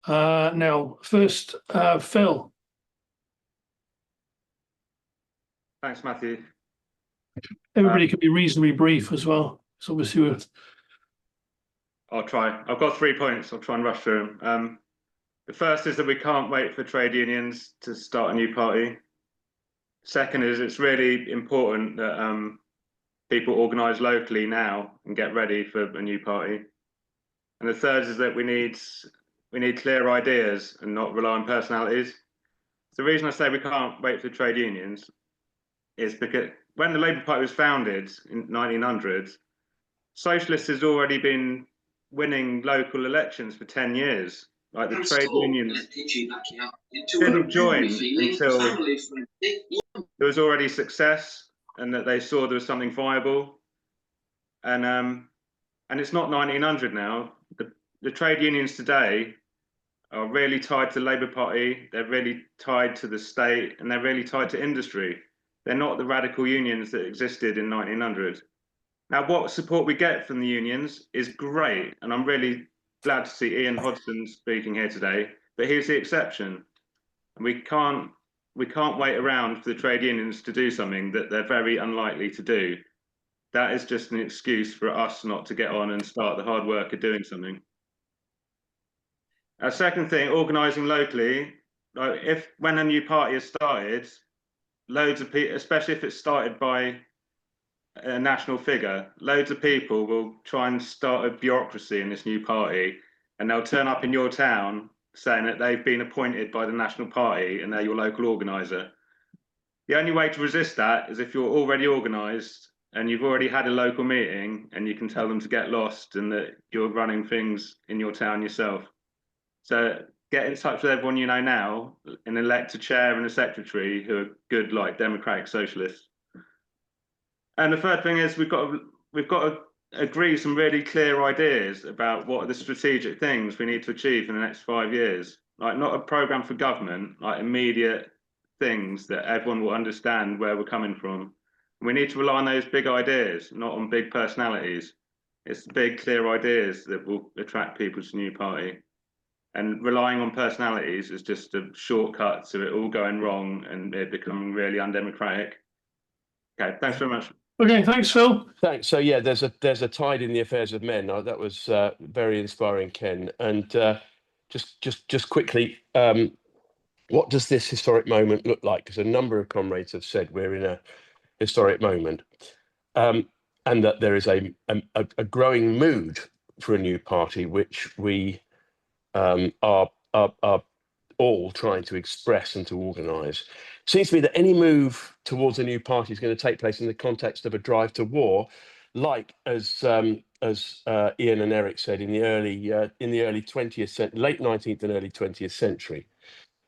Now, first, Phil. Thanks, Matthew. Everybody can be reasonably brief as well. So obviously I'll try. I've got 3 points. I'll try and rush through them. The first is that we can't wait for trade unions to start a new party. Second is it's really important that people organise locally now and get ready for a new party. And the third is that we need clear ideas and not rely on personalities. The reason I say we can't wait for trade unions is because when the Labour Party was founded in 1900s, socialists has already been winning local elections for 10 years. Like the trade unions didn't join until there was already success and that they saw there was something viable. And it's not 1900 now. The trade unions today are really tied to the Labour Party. They're really tied to the state, and they're really tied to industry. They're not the radical unions that existed in 1900. Now, what support we get from the unions is great, and I'm really glad to see Ian Hodson speaking here today. But here's the exception: and we can't wait around for the trade unions to do something that they're very unlikely to do. That is just an excuse for us not to get on and start the hard work of doing something. A second thing, organising locally. Like when a new party is started, loads of people, especially if it's started by a national figure, loads of people will try and start a bureaucracy in this new party, and they'll turn up in your town saying that they've been appointed by the national party and they're your local organiser. The only way to resist that is if you're already organised and you've already had a local meeting and you can tell them to get lost and that you're running things in your town yourself. So get in touch with everyone you know now and elect a chair and a secretary who are good, like democratic socialists. And the third thing is we've got to agree some really clear ideas about what are the strategic things we need to achieve in the next 5 years. Like not a program for government, like immediate things that everyone will understand where we're coming from. We need to rely on those big ideas, not on big personalities. It's big, clear ideas that will attract people to the new party. And relying on personalities is just a shortcut to it all going wrong and it becoming really undemocratic. Okay, thanks very much. Okay, thanks, Phil. Thanks. So yeah, there's a tide in the affairs of men. That was very inspiring, Ken. And just quickly, what does this historic moment look like? Because a number of comrades have said we're in a historic moment, and that there is a growing mood for a new party, which we are all trying to express and to organise. Seems to me that any move towards a new party is going to take place in the context of a drive to war, like as Ian and Eric said in the early 20th century, late 19th and early 20th century.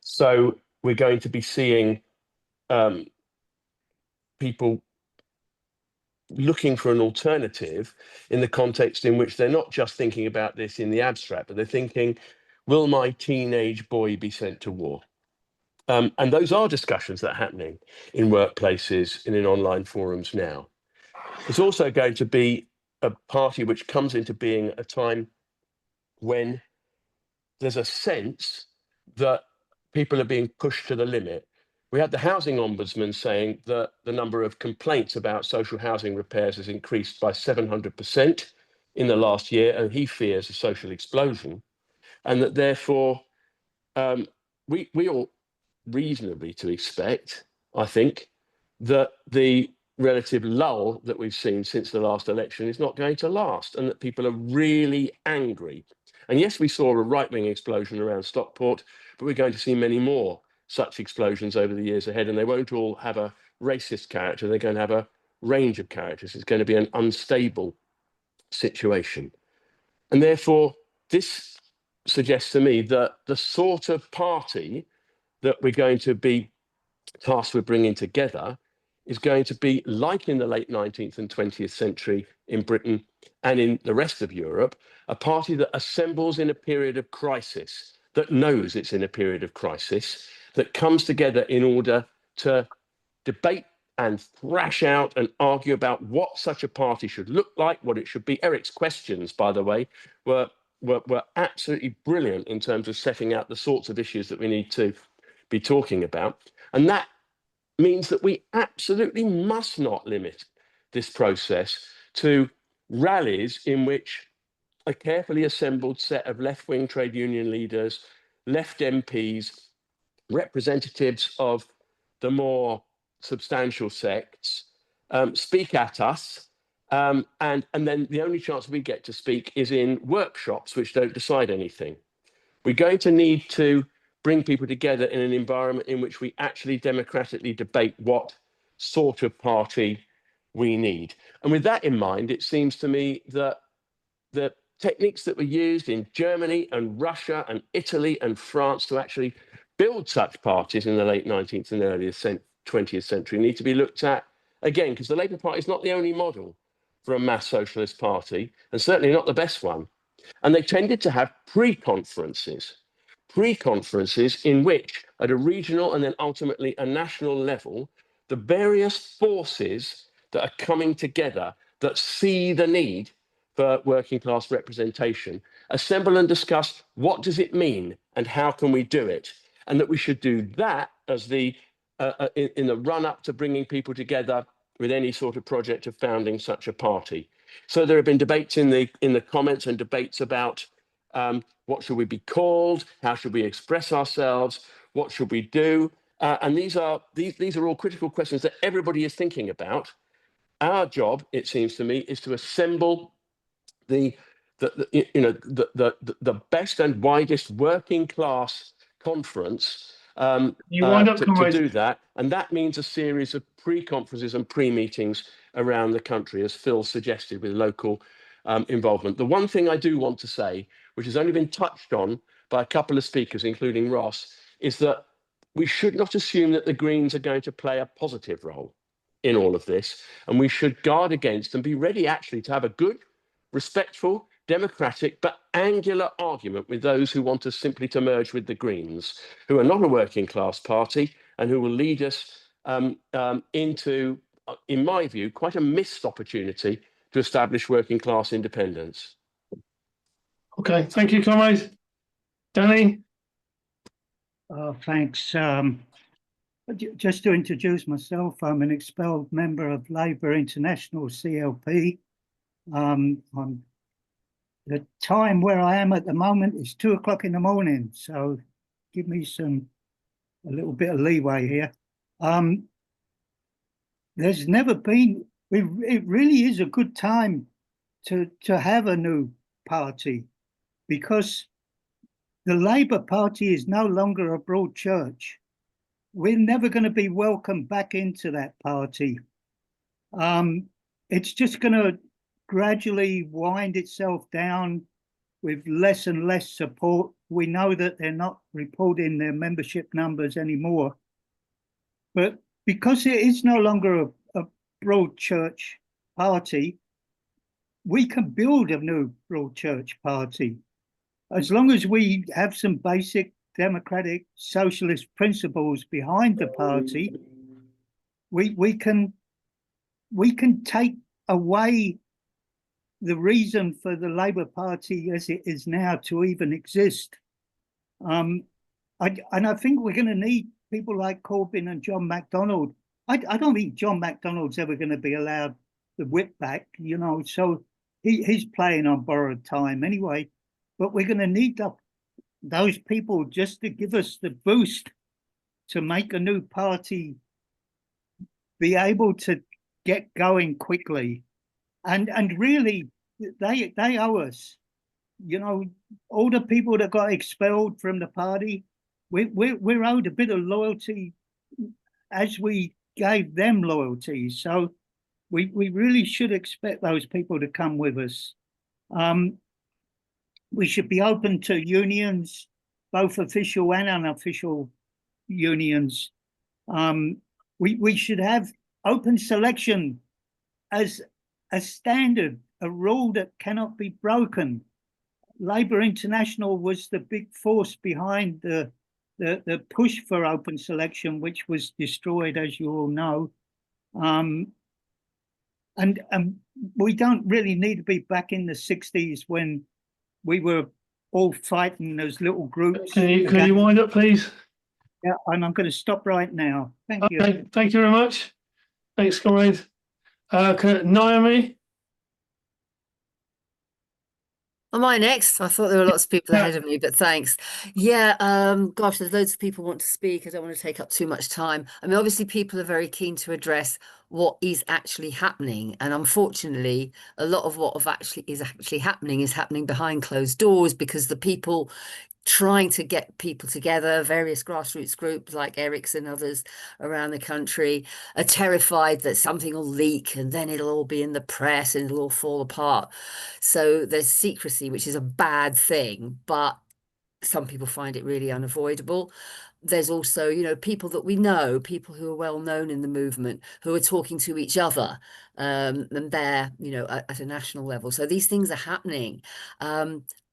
So we're going to be seeing people looking for an alternative in the context in which they're not just thinking about this in the abstract, but they're thinking, will my teenage boy be sent to war? And those are discussions that are happening in workplaces and in online forums now. It's also going to be a party which comes into being at a time when there's a sense that people are being pushed to the limit. We had the housing ombudsman saying that the number of complaints about social housing repairs has increased by 700% in the last year, and he fears a social explosion, and that therefore we ought reasonably to expect, I think, that the relative lull that we've seen since the last election is not going to last, and that people are really angry. And yes, we saw a right-wing explosion around Stockport, but we're going to see many more such explosions over the years ahead, and they won't all have a racist character. They're going to have a range of characters. It's going to be an unstable situation. And therefore, this suggests to me that the sort of party that we're going to be tasked with bringing together is going to be like in the late 19th and 20th century in Britain and in the rest of Europe, a party that assembles in a period of crisis, that knows it's in a period of crisis, that comes together in order to debate and thrash out and argue about what such a party should look like, what it should be. Eric's questions, by the way, were were absolutely brilliant in terms of setting out the sorts of issues that we need to be talking about. And that means that we absolutely must not limit this process to rallies in which a carefully assembled set of left-wing trade union leaders, left MPs, representatives of the more substantial sects speak at us. And then the only chance we get to speak is in workshops which don't decide anything. We're going to need to bring people together in an environment in which we actually democratically debate what sort of party we need. And with that in mind, it seems to me that the techniques that were used in Germany and Russia and Italy and France to actually build such parties in the late 19th and early 20th century need to be looked at again, because the Labour Party is not the only model for a mass socialist party, and certainly not the best one. And they tended to have pre-conferences in which, at a regional and then ultimately a national level, the various forces that are coming together that see the need for working class representation assemble and discuss what does it mean and how can we do it, and that we should do that as the in the run up to bringing people together with any sort of project of founding such a party. So there have been debates in the comments and debates about what should we be called, how should we express ourselves, what should we do, and these are all critical questions that everybody is thinking about. Our job, it seems to me, is to assemble the best and widest working class conference You wind up, to comrade. do that, and that means a series of pre-conferences and pre-meetings around the country, as Phil suggested, with local involvement. The one thing I do want to say, which has only been touched on by a couple of speakers, including Ross, is that we should not assume that the Greens are going to play a positive role in all of this, and we should guard against and be ready actually to have a good, respectful, democratic, but angular argument with those who want us simply to merge with the Greens, who are not a working class party and who will lead us into, in my view, quite a missed opportunity to establish working class independence. Okay, thank you, comrade. Danny? Thanks. Just to introduce myself, I'm an expelled member of Labour International, CLP. The time where I am at the moment is 2 o'clock in the morning, so give me a little bit of leeway here. There's never been, it really is a good time to have a new party, because the Labour Party is no longer a broad church. We're never going to be welcomed back into that party. It's just going to gradually wind itself down with less and less support. We know that they're not reporting their membership numbers anymore. But because it is no longer a broad church party, we can build a new broad church party. As long as we have some basic democratic socialist principles behind the party, we can take away the reason for the Labour Party as it is now to even exist. And I think we're going to need people like Corbyn and John MacDonald. I don't think John MacDonald's ever going to be allowed the whip back, you know, so he's playing on borrowed time anyway. But we're going to need those people just to give us the boost to make a new party be able to get going quickly. And really, they owe us. You know, all the people that got expelled from the party, we're owed a bit of loyalty as we gave them loyalty. So we really should expect those people to come with us. We should be open to unions, both official and unofficial unions. We should have open selection as a standard, a rule that cannot be broken. Labour International was the big force behind the push for open selection, which was destroyed, as you all know. And we don't really need to be back in the 60s when we were all fighting as little groups. Can you wind up, please? Yeah, and I'm going to stop right now. Thank you. Okay, thank you very much. Thanks, comrade. Naomi? Am I next? I thought there were lots of people ahead of me, but thanks. Yeah, gosh, there's loads of people want to speak. I don't want to take up too much time. I mean, obviously, people are very keen to address what is actually happening. And unfortunately, a lot of what is actually happening is happening behind closed doors, because the people trying to get people together, various grassroots groups like Eric's and others around the country, are terrified that something will leak and then it'll all be in the press and it'll all fall apart. So there's secrecy, which is a bad thing, but some people find it really unavoidable. There's also, you know, people that we know, people who are well known in the movement, who are talking to each other, and they're, you know, at a national level. So these things are happening.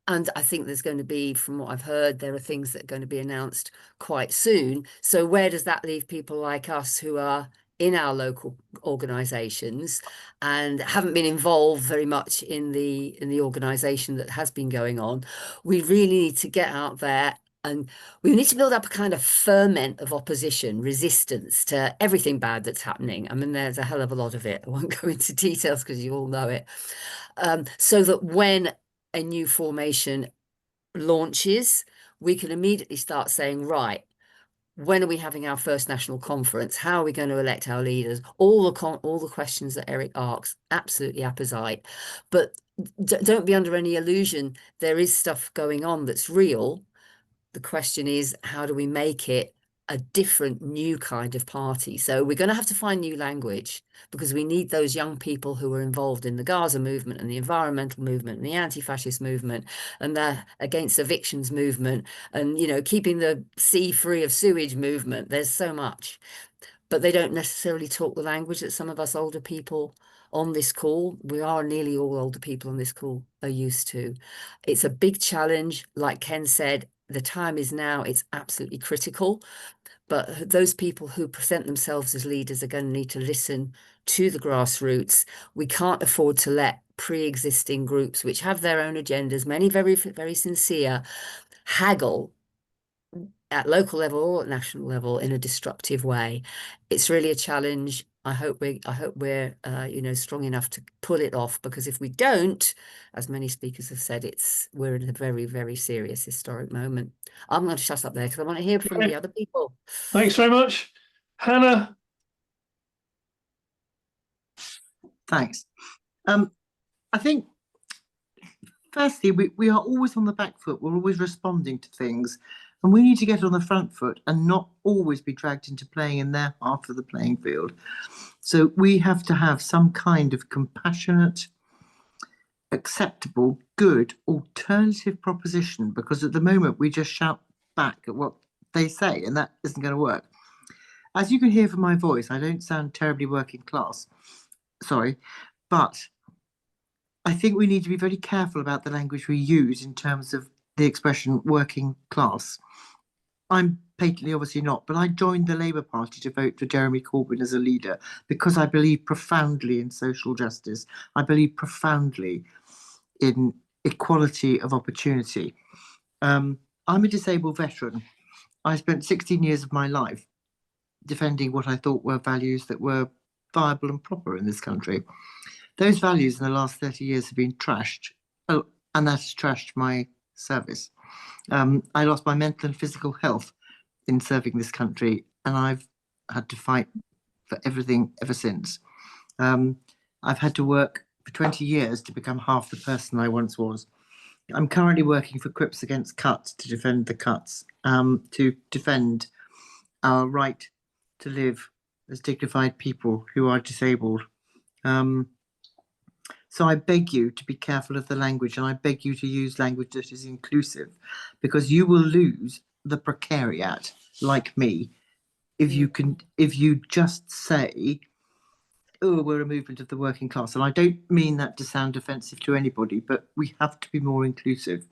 And I think there's going to be, from what I've heard, there are things that are going to be announced quite soon. So where does that leave people like us who are in our local organisations and haven't been involved very much in the organisation that has been going on? We really need to get out there, and we need to build up a kind of ferment of opposition, resistance to everything bad that's happening. I mean, there's a hell of a lot of it. I won't go into details because you all know it. So that when a new formation launches, we can immediately start saying, right, when are we having our first national conference? How are we going to elect our leaders? All the questions that Eric asks, absolutely apposite. But don't be under any illusion. There is stuff going on that's real. The question is, how do we make it a different, new kind of party? So we're going to have to find new language, because we need those young people who are involved in the Gaza movement and the environmental movement and the anti-fascist movement and the against evictions movement and, you know, keeping the sea free of sewage movement. There's so much, but they don't necessarily talk the language that some of us older people on this call, we are nearly all older people on this call, are used to. It's a big challenge. Like Ken said, the time is now. It's absolutely critical. But those people who present themselves as leaders are going to need to listen to the grassroots. We can't afford to let pre-existing groups, which have their own agendas, many very, very sincere, haggle at local level or at national level in a destructive way. It's really a challenge. I hope we're you know, strong enough to pull it off, because if we don't, as many speakers have said, we're in a very, very serious historic moment. I'm going to shut up there because I want to hear from the other people. Thanks very much. Hannah? Thanks. I think, firstly, we are always on the back foot. We're always responding to things. And we need to get on the front foot and not always be dragged into playing in their half of the playing field. So we have to have some kind of compassionate, acceptable, good, alternative proposition, because at the moment we just shout back at what they say, and that isn't going to work. As you can hear from my voice, I don't sound terribly working class. Sorry, but I think we need to be very careful about the language we use in terms of the expression working class. I'm patently obviously not, but I joined the Labour Party to vote for Jeremy Corbyn as a leader because I believe profoundly in social justice. I believe profoundly in equality of opportunity. I'm a disabled veteran. I spent 16 years of my life defending what I thought were values that were viable and proper in this country. Those values in the last 30 years have been trashed, and that has trashed my service. I lost my mental and physical health in serving this country, and I've had to fight for everything ever since. I've had to work for 20 years to become half the person I once was. I'm currently working for Crips Against Cuts to defend the cuts, to defend our right to live as dignified people who are disabled. So I beg you to be careful of the language, and I beg you to use language that is inclusive, because you will lose the precariat like me if you just say, oh, we're a movement of the working class. And I don't mean that to sound offensive to anybody, but we have to be more inclusive,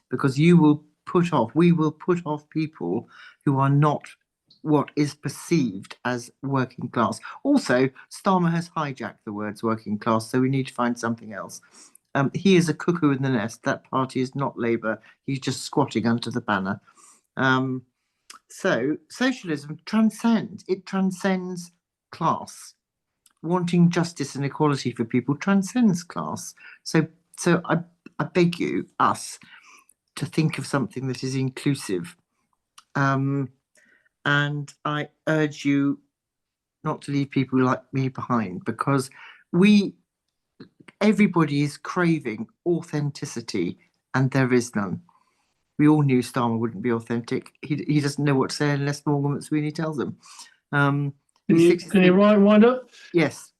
because we will put off people who are not what is perceived as working class. Also, Starmer has hijacked the words working class, so we need to find something else. He is a cuckoo in the nest. That party is not Labour. He's just squatting under the banner. So socialism transcends. It transcends class. Wanting justice and equality for people transcends class. So I beg you, us, to think of something that is inclusive. And I urge you not to leave people like me behind, because everybody is craving authenticity, and there is none. We all knew Starmer wouldn't be authentic. He doesn't know what to say unless Morgan McSweeney tells him. Can you wind up? Yes.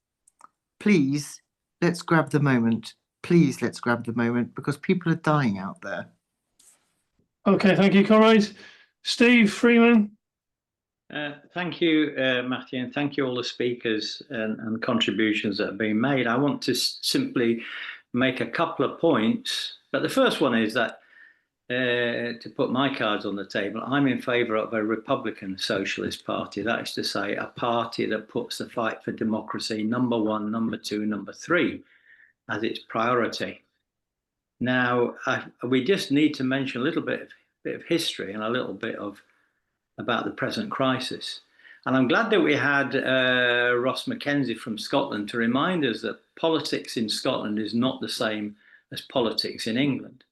Please, let's grab the moment. Please, let's grab the moment, because people are dying out there. Okay, thank you, comrades. Steve Freeman. Thank you, Matthew, and thank you all the speakers and contributions that have been made. I want to simply make a couple of points, but the first one is that to put my cards on the table, I'm in favour of a Republican Socialist Party. That is to say, a party that puts the fight for democracy number one, number two, number three as its priority. Now, we just need to mention a little bit of history and a little bit about the present crisis. And I'm glad that we had Ross Mackenzie from Scotland to remind us that politics in Scotland is not the same as politics in England.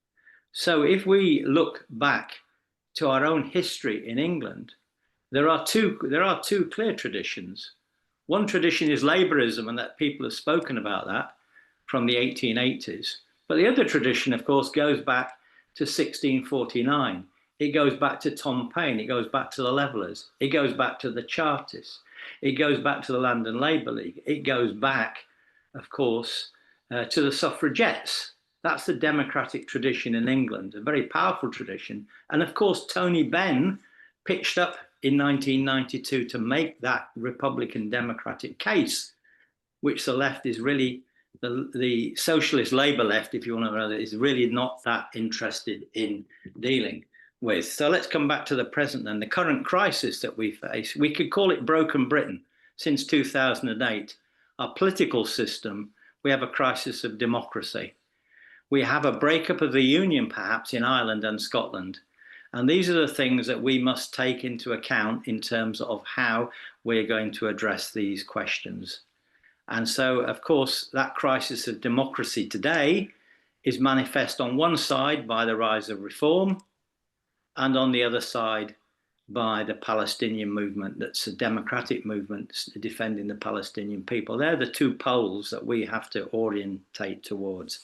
So if we look back to our own history in England, there are two clear traditions. One tradition is Labourism, and that people have spoken about that from the 1880s. But the other tradition, of course, goes back to 1649. It goes back to Tom Paine. It goes back to the Levellers. It goes back to the Chartists. It goes back to the Land and Labour League. It goes back, of course, to the suffragettes. That's the democratic tradition in England, a very powerful tradition. And of course, Tony Benn pitched up in 1992 to make that Republican democratic case, which the left is really, the socialist Labour left, if you want to know, is really not that interested in dealing with. So let's come back to the present then. The current crisis that we face, we could call it broken Britain. Since 2008, our political system, we have a crisis of democracy. We have a breakup of the union, perhaps, in Ireland and Scotland. And these are the things that we must take into account in terms of how we're going to address these questions. And so, of course, that crisis of democracy today is manifest on one side by the rise of reform, and on the other side by the Palestinian movement. That's a democratic movement defending the Palestinian people. They're the two poles that we have to orientate towards.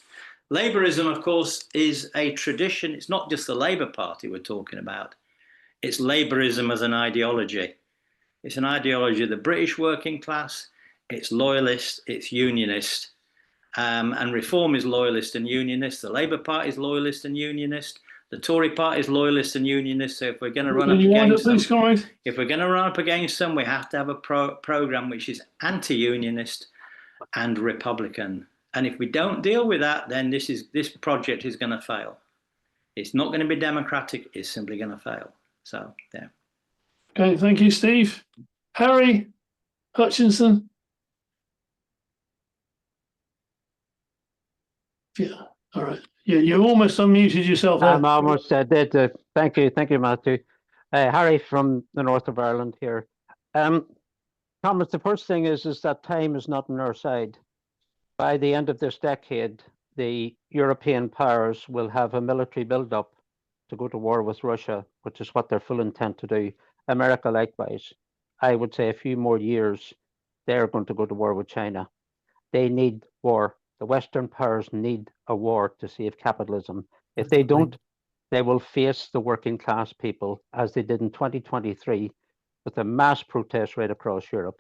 Labourism, of course, is a tradition. It's not just the Labour Party we're talking about. It's Labourism as an ideology. It's an ideology of the British working class. It's loyalist, it's unionist. And reform is loyalist and unionist. The Labour Party is loyalist and unionist. The Tory Party is loyalist and unionist. So if we're going to run up against them, we have to have a programme which is anti-unionist and Republican. And if we don't deal with that, then this project is going to fail. It's not going to be democratic. It's simply going to fail. So, yeah. Okay, thank you, Steve. Harry Hutchinson. Yeah, all right. Yeah, you almost unmuted yourself there. I'm almost did. Thank you, Matthew. Harry from the north of Ireland here. Thomas, the first thing is that time is not on our side. By the end of this decade, the European powers will have a military build-up to go to war with Russia, which is what they're full intent to do. America likewise. I would say a few more years, they're going to go to war with China. They need war. The Western powers need a war to save capitalism. If they don't, they will face the working class people as they did in 2023 with a mass protest right across Europe.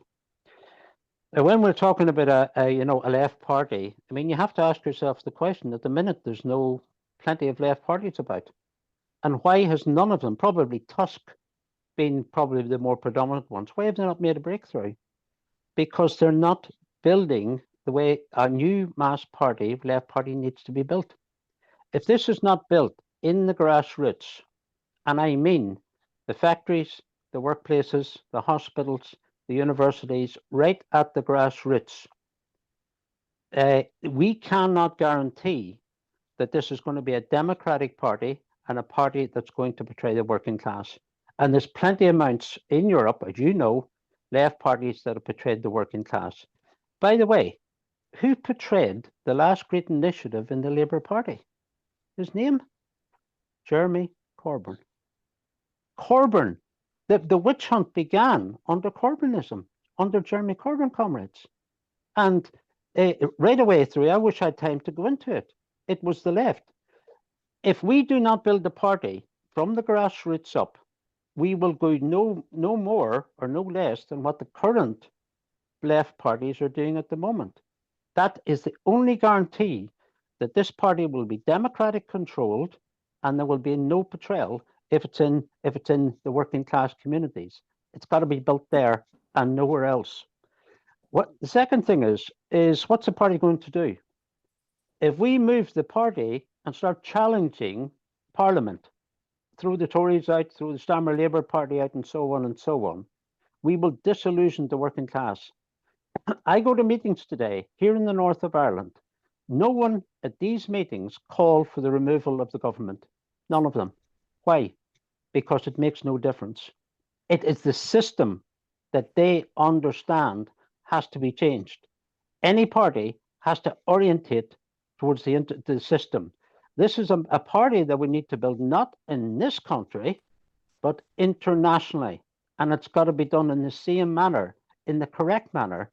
When we're talking about a left party, I mean, you have to ask yourself the question, at the minute, there's plenty of left parties about. And why has none of them, probably Tusk being probably the more predominant ones, why have they not made a breakthrough? Because they're not building the way a new mass party, left party, needs to be built. If this is not built in the grassroots, and I mean the factories, the workplaces, the hospitals, the universities, right at the grassroots, We cannot guarantee that this is going to be a democratic party and a party that's going to portray the working class. And there's plenty of amounts in Europe, as you know, left parties that have portrayed the working class. By the way, who portrayed the last great initiative in the Labour Party? His name? Jeremy Corbyn. Corbyn. The witch hunt began under Corbynism, under Jeremy Corbyn, comrades. And right away through, I wish I had time to go into it. It was the left. If we do not build a party from the grassroots up, we will go no more or no less than what the current left parties are doing at the moment. That is the only guarantee that this party will be democratic controlled and there will be no betrayal if it's in the working class communities. It's got to be built there and nowhere else. What the second thing is what's the party going to do? If we move the party and start challenging Parliament, throw the Tories out, throw the Stammer Labour Party out, and so on, we will disillusion the working class. I go to meetings today here in the north of Ireland. No one at these meetings called for the removal of the government. None of them. Why? Because it makes no difference. It is the system that they understand has to be changed. Any party has to orientate towards the system. This is a party that we need to build not in this country, but internationally. And it's got to be done in the same manner, in the correct manner,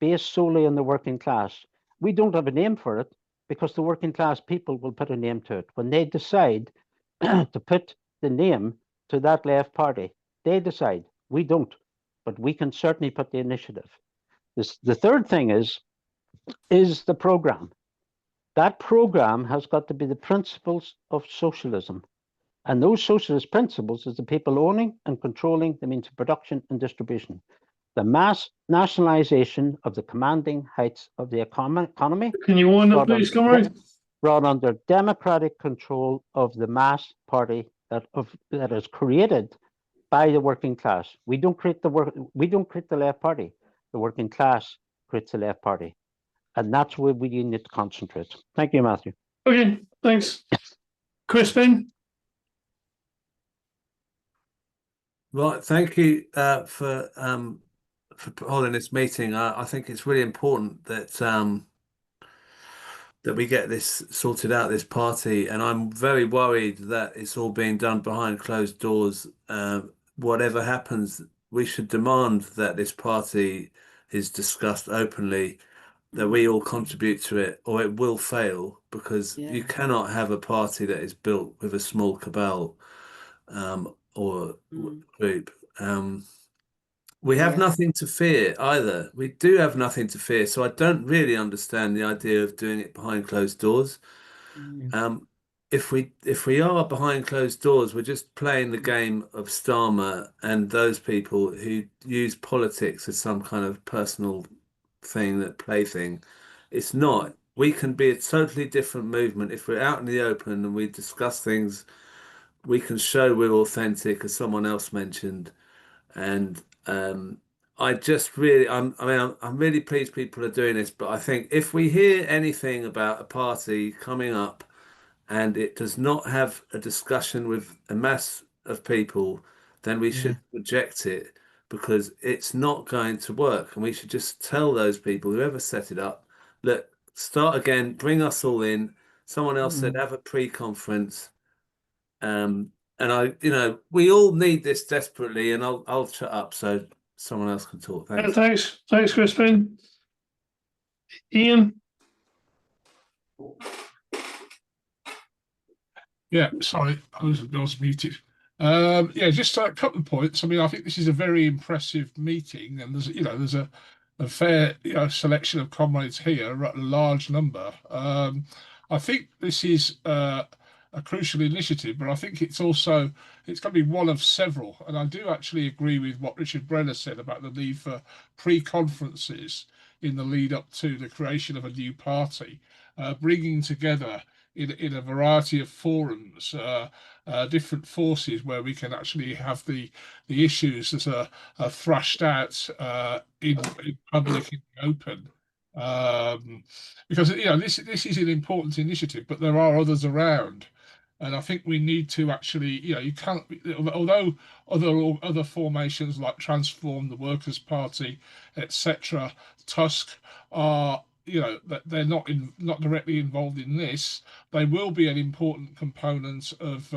based solely on the working class. We don't have a name for it because the working class people will put a name to it. When they decide to put the name to that left party, they decide. We don't, but we can certainly put the initiative. The third thing is the program. That program has got to be the principles of socialism. And those socialist principles is the people owning and controlling the means of production and distribution. The mass nationalization of the commanding heights of the economy. Can you wind up, please, comrade? Brought under democratic control of the mass party that is created by the working class. We don't create the left party. The working class creates the left party. And that's where we need to concentrate. Thank you, Matthew. Okay, thanks. Crispin? Right, thank you for holding this meeting. I think it's really important that that we get this sorted out, this party, and I'm very worried that it's all being done behind closed doors. Whatever happens, we should demand that this party is discussed openly, that we all contribute to it, or it will fail, because you cannot have a party that is built with a small cabal or group. We have nothing to fear either. We do have nothing to fear. So I don't really understand the idea of doing it behind closed doors. If we are behind closed doors, we're just playing the game of Starmer and those people who use politics as some kind of personal plaything. It's not. We can be a totally different movement if we're out in the open and we discuss things. We can show we're authentic, as someone else mentioned, and I'm really pleased people are doing this. But I think if we hear anything about a party coming up and it does not have a discussion with a mass of people, then we should reject it, because it's not going to work. And we should just tell those people, whoever set it up, look, start again, bring us all in. Someone else said have a pre-conference. And we all need this desperately, and I'll shut up so someone else can talk. Thanks. Thanks, Crispin. Ian? Yeah, sorry, I was muted. Yeah, just a couple of points. I mean, I think this is a very impressive meeting, and there's a fair selection of comrades here, a large number. I think this is a crucial initiative, but I think it's going to be one of several. And I do actually agree with what Richard Brenner said about the need for pre-conferences in the lead up to the creation of a new party, bringing together in a variety of forums, different forces where we can actually have the issues that are thrashed out in public, in the open. because this is an important initiative, but there are others around. And I think we need to actually, you can't, although other formations like Transform, the Workers' Party, etc., Tusk are, that they're not directly involved in this, they will be an important component of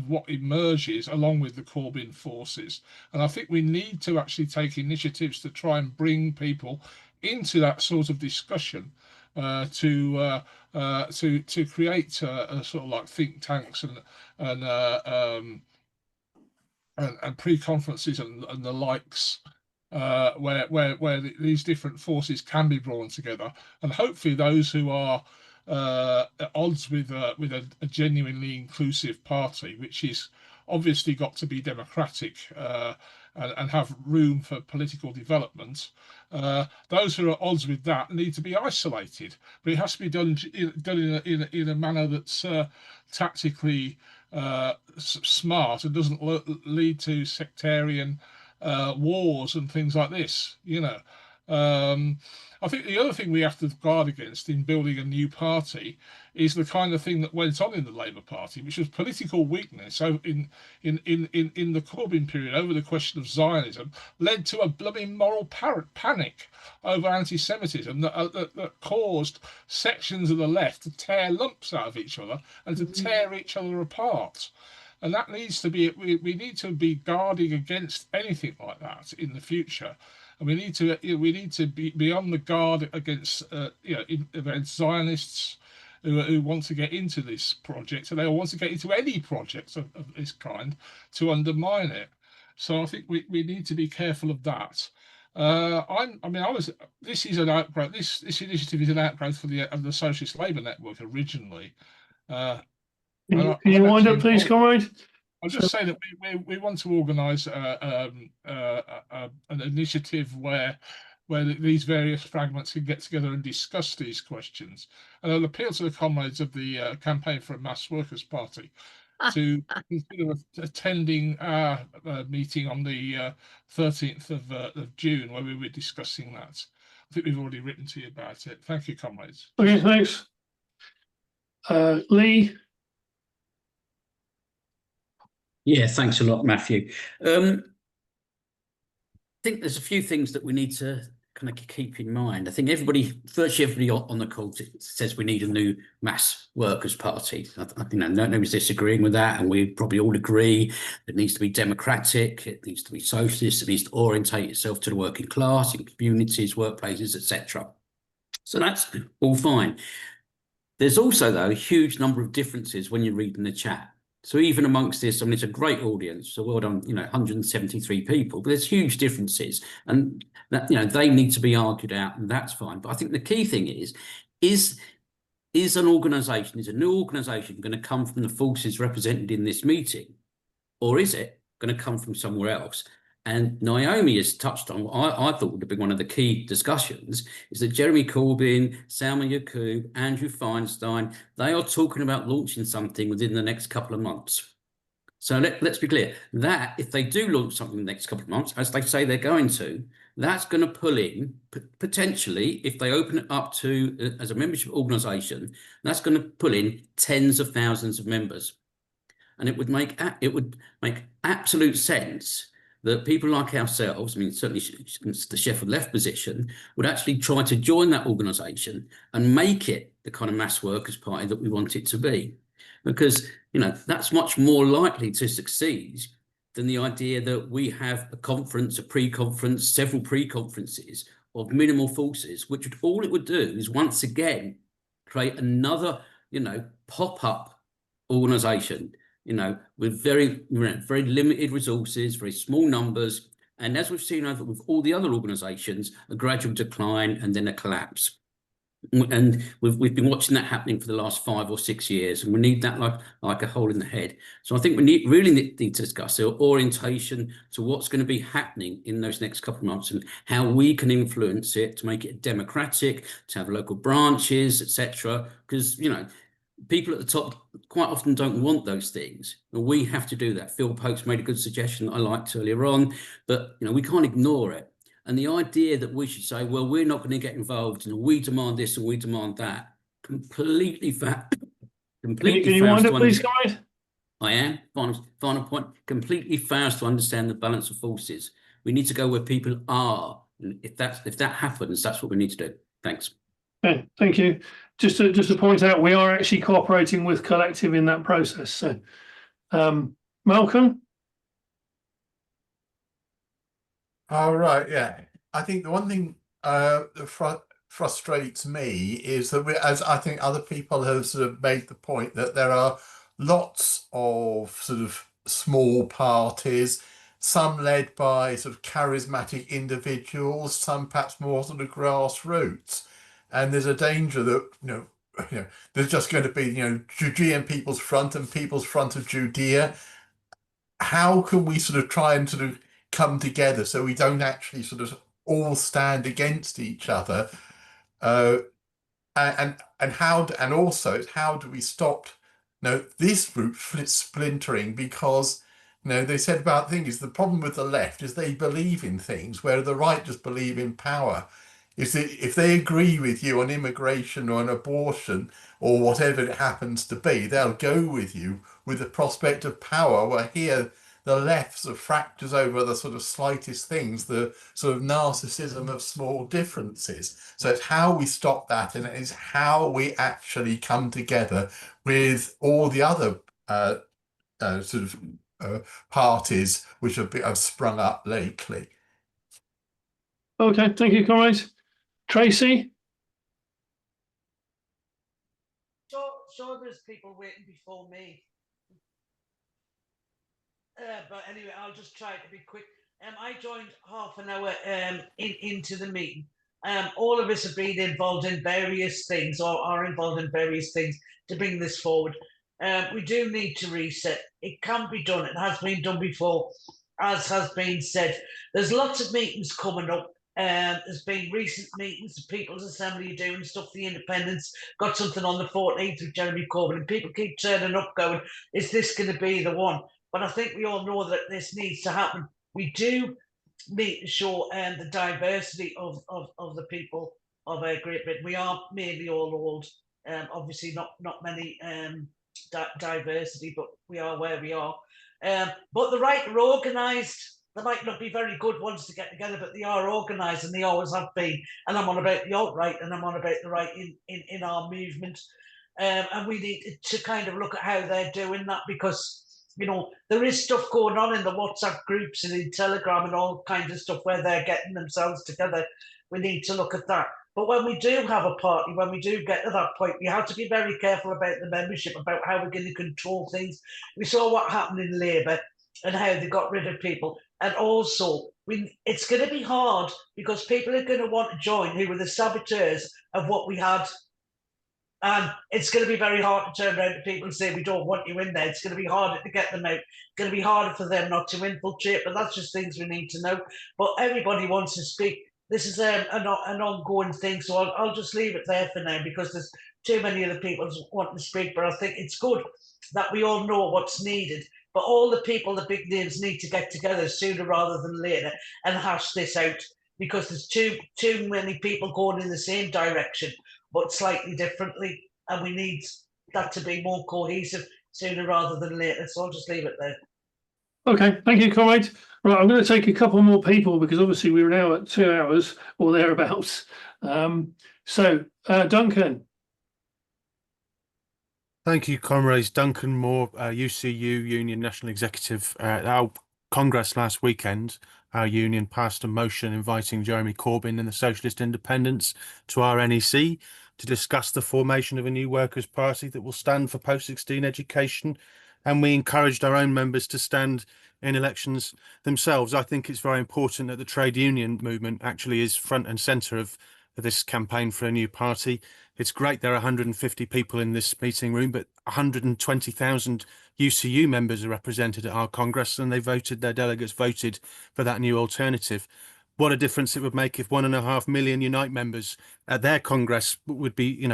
what emerges along with the Corbyn forces. And I think we need to actually take initiatives to try and bring people into that sort of discussion. To create sort of like think tanks and pre-conferences and the likes, where these different forces can be brought together, and hopefully those who are at odds with a genuinely inclusive party, which is obviously got to be democratic and have room for political development. Those who are at odds with that need to be isolated, but it has to be done in a manner that's tactically smart and doesn't lead to sectarian wars and things like this. I think the other thing we have to guard against in building a new party is the kind of thing that went on in the Labour Party, which was political weakness. So in the Corbyn period, over the question of Zionism, led to a blooming moral panic over anti-Semitism that caused sections of the left to tear lumps out of each other and to tear each other apart. And that needs to be, we need to be guarding against anything like that in the future. And we need to be on the guard against against Zionists who want to get into this project, and they want to get into any project of this kind to undermine it. So I think we need to be careful of that. This is an outgrowth. This initiative is an outgrowth of the Socialist Labour Network originally. Can you wind up, please, comrade? I'll just say that we want to organise an initiative where these various fragments can get together and discuss these questions. And I'll appeal to the comrades of the Campaign for a Mass Workers' Party to consider attending our meeting on the 13th of June, where we were discussing that. I think we've already written to you about it. Thank you, comrades. Okay, thanks. Lee? Yeah, thanks a lot, Matthew. I think there's a few things that we need to kind of keep in mind. I think virtually everybody on the call says we need a new mass workers' party. Nobody's disagreeing with that, and we probably all agree it needs to be democratic, it needs to be socialist, it needs to orientate itself to the working class in communities, workplaces, etc. So that's all fine. There's also, though, a huge number of differences when you're reading the chat. So even amongst this, it's a great audience. So well done, 173 people, but there's huge differences, and that, they need to be argued out, and that's fine. But I think the key thing is a new organisation going to come from the forces represented in this meeting, or is it going to come from somewhere else? And Naomi has touched on what I thought would have been one of the key discussions, is that Jeremy Corbyn, Salma Yaqub, Andrew Feinstein, they are talking about launching something within the next couple of months. So let's be clear, that if they do launch something in the next couple of months, as they say they're going to, that's going to pull in, potentially, if they open it up to as a membership organisation, that's going to pull in tens of thousands of members. And it would make absolute sense that people like ourselves, certainly the Sheffield Left position, would actually try to join that organisation and make it the kind of mass workers' party that we want it to be. Because, that's much more likely to succeed than the idea that we have a conference, a pre-conference, several pre-conferences of minimal forces, which all it would do is once again create another, pop-up organisation, with very limited resources, very small numbers. And as we've seen over with all the other organisations, a gradual decline and then a collapse. And we've been watching that happening for the last 5 or 6 years, and we need that like a hole in the head. So I think we really need to discuss the orientation to what's going to be happening in those next couple of months and how we can influence it to make it democratic, to have local branches, etc. Because, people at the top quite often don't want those things, but we have to do that. Phil Pope's made a good suggestion that I liked earlier on, but we can't ignore it. And the idea that we should say, well, we're not going to get involved and we demand this and we demand that, completely Can you wind up, please, guys? I am. Final point. Completely fails to understand the balance of forces. We need to go where people are. And if that happens, that's what we need to do. Thanks. Okay, thank you. Just to point out, we are actually cooperating with Collective in that process. So, Malcolm. All right, yeah. I think the one thing that frustrates me is that as I think other people have sort of made the point, that there are lots of sort of small parties, some led by sort of charismatic individuals, some perhaps more sort of grassroots. And there's a danger that, there's just going to be, Judean People's Front and People's Front of Judea. How can we sort of try and sort of come together so we don't actually sort of all stand against each other? And also it's how do we stop this group splintering? Because they said about things, the problem with the left is they believe in things where the right just believe in power. Is that if they agree with you on immigration or on abortion or whatever it happens to be, they'll go with you with the prospect of power, where here the left sort of fractures over the sort of slightest things, the sort of narcissism of small differences. So it's how we stop that, and it's how we actually come together with all the other parties which have sprung up lately. Okay, thank you, comrades. Tracy. Sure, there's people waiting before me. But anyway, I'll just try to be quick. I joined half an hour into the meeting. All of us have been involved in various things, or are involved in various things to bring this forward. We do need to reset. It can be done. It has been done before, as has been said. There's lots of meetings coming up. There's been recent meetings, the People's Assembly doing stuff, the Independents got something on the 14th with Jeremy Corbyn, and people keep turning up going, is this going to be the one? But I think we all know that this needs to happen. We do need to show the diversity of the people of Great Britain. We are mainly all old, obviously not many diversity, but we are where we are. But the right are organised. They might not be very good ones to get together, but they are organised, and they always have been. And I'm on about the alt-right, and I'm on about the right in our movement. And we need to kind of look at how they're doing that, because there is stuff going on in the WhatsApp groups and in Telegram and all kinds of stuff where they're getting themselves together. We need to look at that. But when we do have a party, when we do get to that point, we have to be very careful about the membership, about how we're going to control things. We saw what happened in Labour and how they got rid of people. And also, it's going to be hard, because people are going to want to join who were the saboteurs of what we had. And it's going to be very hard to turn around to people and say, we don't want you in there. It's going to be harder to get them out. It's going to be harder for them not to infiltrate, but that's just things we need to know. But everybody wants to speak. This is an ongoing thing, so I'll just leave it there for now, because there's too many other people wanting to speak. But I think it's good that we all know what's needed. But all the people, the big names, need to get together sooner rather than later and hash this out, because there's too many people going in the same direction, but slightly differently, and we need that to be more cohesive sooner rather than later. So I'll just leave it there. Okay, thank you, comrade. Right, I'm going to take a couple more people, because obviously we're now at 2 hours or thereabouts. Duncan. Thank you, comrades. Duncan Moore, UCU Union National Executive. At our Congress last weekend, our union passed a motion inviting Jeremy Corbyn and the Socialist Independents to our NEC to discuss the formation of a new workers' party that will stand for post-16 education. And we encouraged our own members to stand in elections themselves. I think it's very important that the trade union movement actually is front and centre of this campaign for a new party. It's great there are 150 people in this meeting room, but 120,000 UCU members are represented at our Congress, and their delegates voted for that new alternative. What a difference it would make if 1.5 million Unite members at their Congress would be,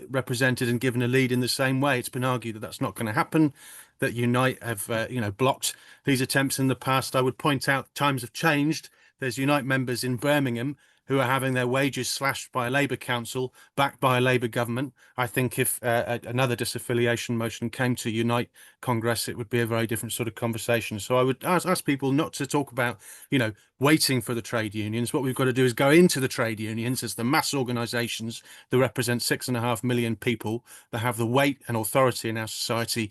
represented and given a lead in the same way. It's been argued that that's not going to happen, that Unite have, blocked these attempts in the past. I would point out times have changed. There's Unite members in Birmingham who are having their wages slashed by a Labour council backed by a Labour government. I think if another disaffiliation motion came to Unite Congress, it would be a very different sort of conversation. So I would ask people not to talk about, waiting for the trade unions. What we've got to do is go into the trade unions as the mass organisations that represent 6.5 million people that have the weight and authority in our society.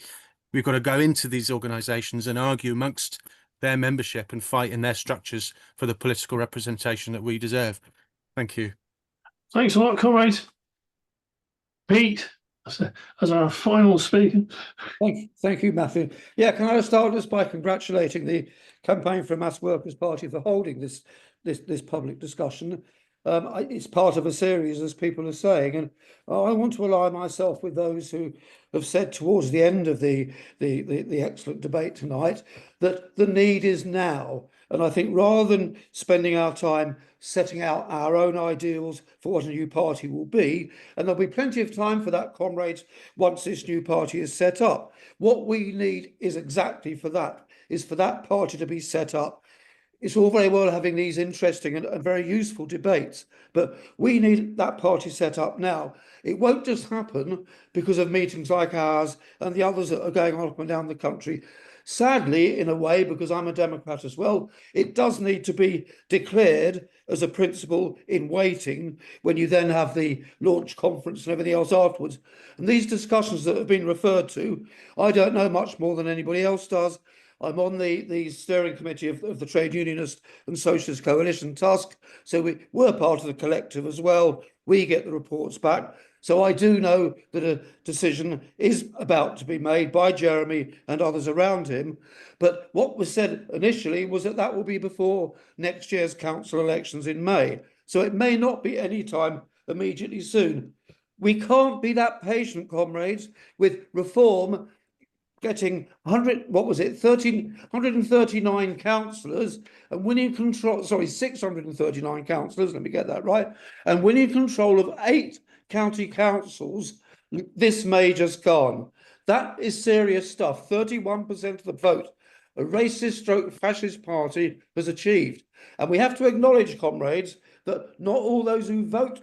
We've got to go into these organisations and argue amongst their membership and fight in their structures for the political representation that we deserve. Thank you. Thanks a lot, comrade. Pete, as our final speaker. Thank you, Matthew. Yeah, can I start just by congratulating the Campaign for a Mass Workers' Party for holding this public discussion. It's part of a series, as people are saying, and I want to ally myself with those who have said towards the end of the excellent debate tonight that the need is now. And I think rather than spending our time setting out our own ideals for what a new party will be, and there'll be plenty of time for that, comrades, once this new party is set up. What we need is exactly for that, is for that party to be set up. It's all very well having these interesting and very useful debates, but we need that party set up now. It won't just happen because of meetings like ours and the others that are going on up and down the country. Sadly, in a way, because I'm a Democrat as well, it does need to be declared as a principle in waiting when you then have the launch conference and everything else afterwards. And these discussions that have been referred to, I don't know much more than anybody else does. I'm on the steering committee of the Trade Unionist and Socialist Coalition Task, so we're part of the collective as well. We get the reports back. So I do know that a decision is about to be made by Jeremy and others around him. But what was said initially was that that will be before next year's council elections in May. So it may not be any time immediately soon. We can't be that patient, comrades, with reform getting 139 councillors and winning control, 639 councillors, let me get that right, and winning control of 8 county councils this May just gone. That is serious stuff. 31% of the vote a racist stroke fascist party has achieved. And we have to acknowledge, comrades, that not all those who vote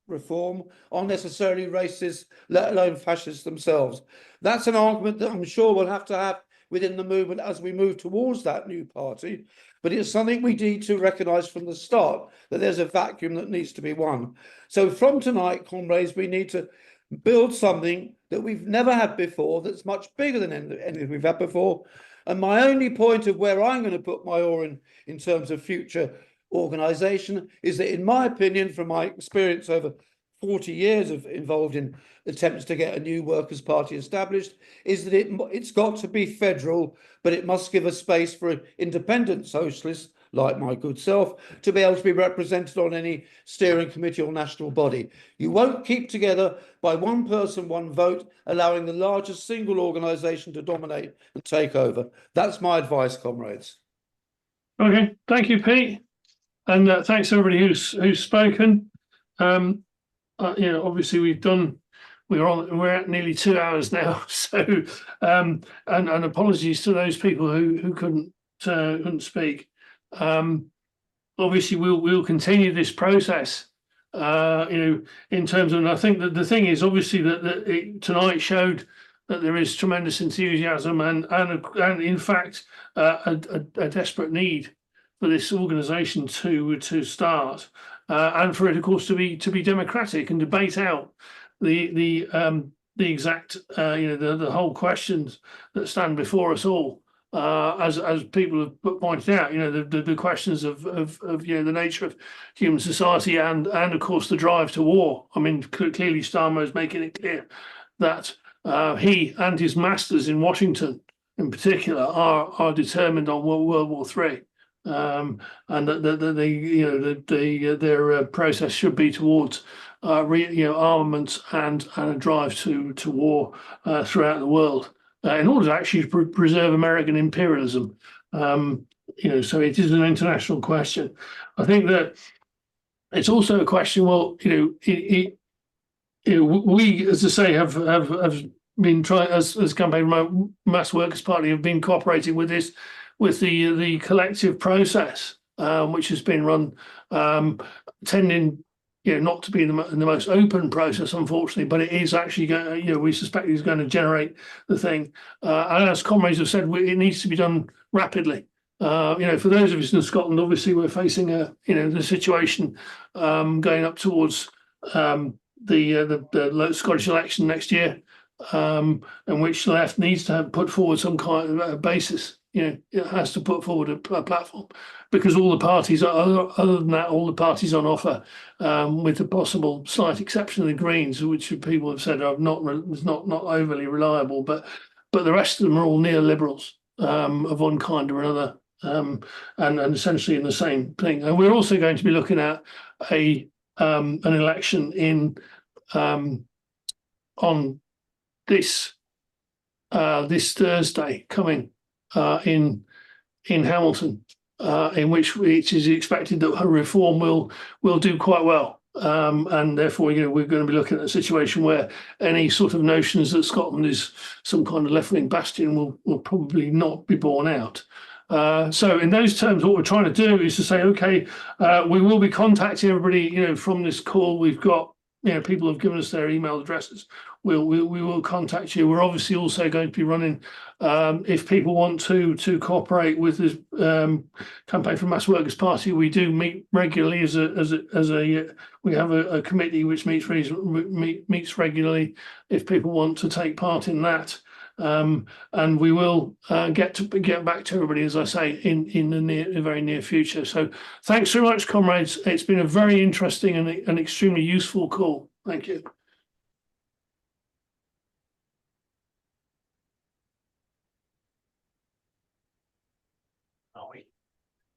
reform are necessarily racist, let alone fascists themselves. That's an argument that I'm sure we'll have to have within the movement as we move towards that new party. But it's something we need to recognise from the start, that there's a vacuum that needs to be won. So from tonight, comrades, we need to build something that we've never had before, that's much bigger than anything we've had before. And my only point of where I'm going to put my oar in terms of future organisation is that, in my opinion, from my experience over 40 years of involved in attempts to get a new workers' party established, is that it's got to be federal, but it must give a space for independent socialists like my good self to be able to be represented on any steering committee or national body. You won't keep together by one person, one vote, allowing the largest single organisation to dominate and take over. That's my advice, comrades. Okay, thank you, Pete. And thanks to everybody who's spoken. Obviously we're at nearly 2 hours now. So and apologies to those people who couldn't speak. Obviously we'll continue this process. In terms of, and I think that the thing is obviously that tonight showed that there is tremendous enthusiasm and in fact a desperate need for this organisation to start, and for it, of course, to be democratic and debate out the exact the whole questions that stand before us all, as people have pointed out, the questions of the nature of human society and of course the drive to war. I mean, clearly Starmer is making it clear that he and his masters in Washington, in particular, are determined on World War III. And that their process should be towards armament and a drive to war throughout the world in order to actually preserve American imperialism. So it is an international question. I think that it's also a question. Well, we, as I say, have been trying as Campaign Mass Workers Party have been cooperating with the collective process which has been run, tending not to be the most open process, unfortunately, but it is actually going. We suspect is going to generate the thing. And as comrades have said, it needs to be done rapidly. For those of us in Scotland, obviously we're facing the situation going up towards the Scottish election next year, in which the left needs to put forward some kind of basis. It has to put forward a platform, because all the parties, other than that, all the parties on offer, with the possible slight exception of the Greens, which people have said are not overly reliable, but the rest of them are all neoliberals of one kind or another, and essentially in the same thing. And we're also going to be looking at an election in on this Thursday coming in Hamilton, in which it is expected that her reform will do quite well, and therefore we're going to be looking at a situation where any sort of notions that Scotland is some kind of left-wing bastion will probably not be borne out. So in those terms, what we're trying to do is to say, okay, we will be contacting everybody, from this call. We've got, people have given us their email addresses. We will contact you. We're obviously also going to be running, if people want to cooperate with this campaign for Mass Workers Party, we do meet regularly we have a committee which meets regularly if people want to take part in that. And we will get back to everybody, as I say, in the very near future. So thanks very much, comrades. It's been a very interesting and extremely useful call. Thank you.